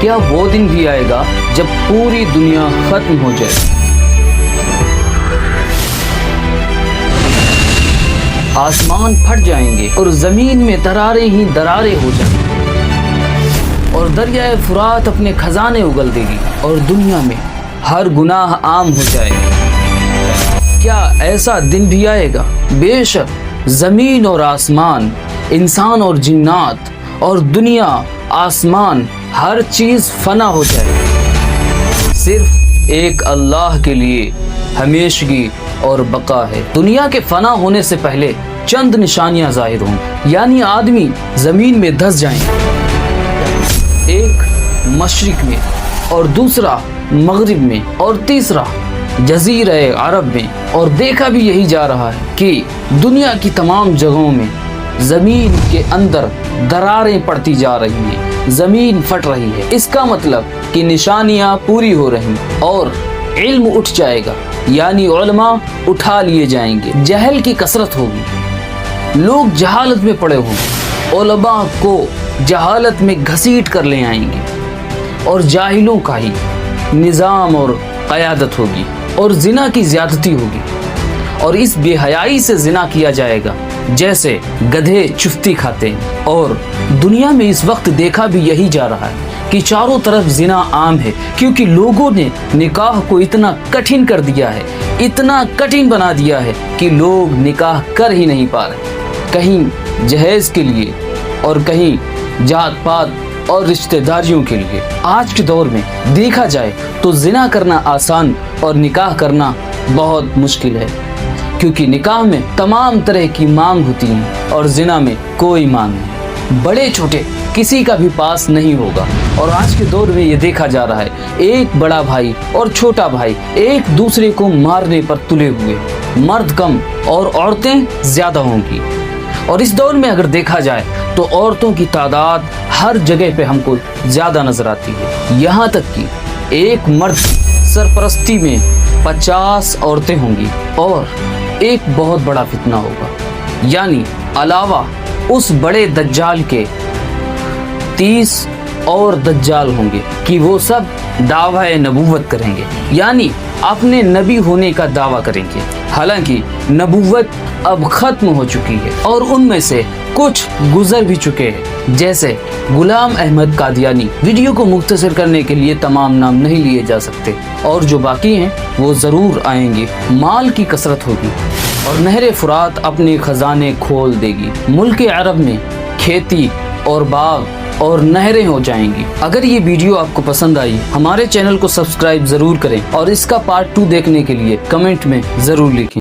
کیا وہ دن بھی آئے گا جب پوری دنیا ختم ہو جائے؟ آسمان پھٹ جائیں گے اور زمین میں دراریں ہی دراریں ہو جائیں گی، اور دریائے فرات اپنے خزانے اگل دے گی، اور دنیا میں ہر گناہ عام ہو جائے گا۔ کیا ایسا دن بھی آئے گا؟ بے شک زمین اور آسمان، انسان اور جنات اور دنیا آسمان ہر چیز فنا ہو جائے گی، صرف ایک اللہ کے لیے ہمیشگی اور بقا ہے۔ دنیا کے فنا ہونے سے پہلے چند نشانیاں ظاہر ہوں، یعنی آدمی زمین میں دھس جائیں گے، ایک مشرق میں اور دوسرا مغرب میں اور تیسرا جزیرہ عرب میں، اور دیکھا بھی یہی جا رہا ہے کہ دنیا کی تمام جگہوں میں زمین کے اندر دراریں پڑتی جا رہی ہیں، زمین پھٹ رہی ہے۔ اس کا مطلب کہ نشانیاں پوری ہو رہی اور علم اٹھ جائے گا، یعنی علماء اٹھا لیے جائیں گے، جہل کی کثرت ہوگی، لوگ جہالت میں پڑے ہوں گے، علماء کو جہالت میں گھسیٹ کر لے آئیں گے، اور جاہلوں کا ہی نظام اور قیادت ہوگی، اور زنا کی زیادتی ہوگی، اور اس بے حیائی سے زنا کیا جائے گا جیسے گدھے چفتی کھاتے ہیں۔ اور دنیا میں اس وقت دیکھا بھی یہی جا رہا ہے کہ چاروں طرف زنا عام ہے، کیونکہ لوگوں نے نکاح کو اتنا کٹھن کر دیا ہے، اتنا کٹھن بنا دیا ہے کہ لوگ نکاح کر ہی نہیں پا رہے، کہیں جہیز کے لیے اور کہیں جات پات اور رشتہ داریوں کے لیے۔ آج کے دور میں دیکھا جائے تو زنا کرنا آسان اور نکاح کرنا بہت مشکل ہے، کیونکہ نکاح میں تمام طرح کی مانگ ہوتی ہے اور زنا میں کوئی مانگ نہیں، بڑے چھوٹے کسی کا بھی پاس نہیں ہوگا۔ اور آج کے دور میں یہ دیکھا جا رہا ہے ایک بڑا بھائی اور چھوٹا بھائی ایک دوسرے کو مارنے پر تلے ہوئے، مرد کم اور عورتیں زیادہ ہوں گی۔ اور اس دور میں اگر دیکھا جائے تو عورتوں کی تعداد ہر جگہ پہ ہم کو زیادہ نظر آتی ہے، یہاں تک کہ ایک مرد سرپرستی میں 50 عورتیں ہوں گی، اور ایک بہت بڑا فتنہ ہوگا، یعنی علاوہ اس بڑے دجال کے 30 اور دجال ہوں گے کہ وہ سب دعوی نبوت کریں گے، یعنی اپنے نبی ہونے کا دعویٰ کریں گے، حالانکہ نبوت اب ختم ہو چکی ہے، اور ان میں سے کچھ گزر بھی چکے ہیں، جیسے غلام احمد قادیانی۔ ویڈیو کو مختصر کرنے کے لیے تمام نام نہیں لیے جا سکتے، اور جو باقی ہیں وہ ضرور آئیں گے۔ مال کی کثرت ہوگی اور نہر فرات اپنے خزانے کھول دے گی، ملک عرب میں کھیتی اور باغ اور نہریں ہو جائیں گی۔ اگر یہ ویڈیو آپ کو پسند آئی، ہمارے چینل کو سبسکرائب ضرور کریں، اور اس کا پارٹ 2 دیکھنے کے لیے کمنٹ میں ضرور لکھیں۔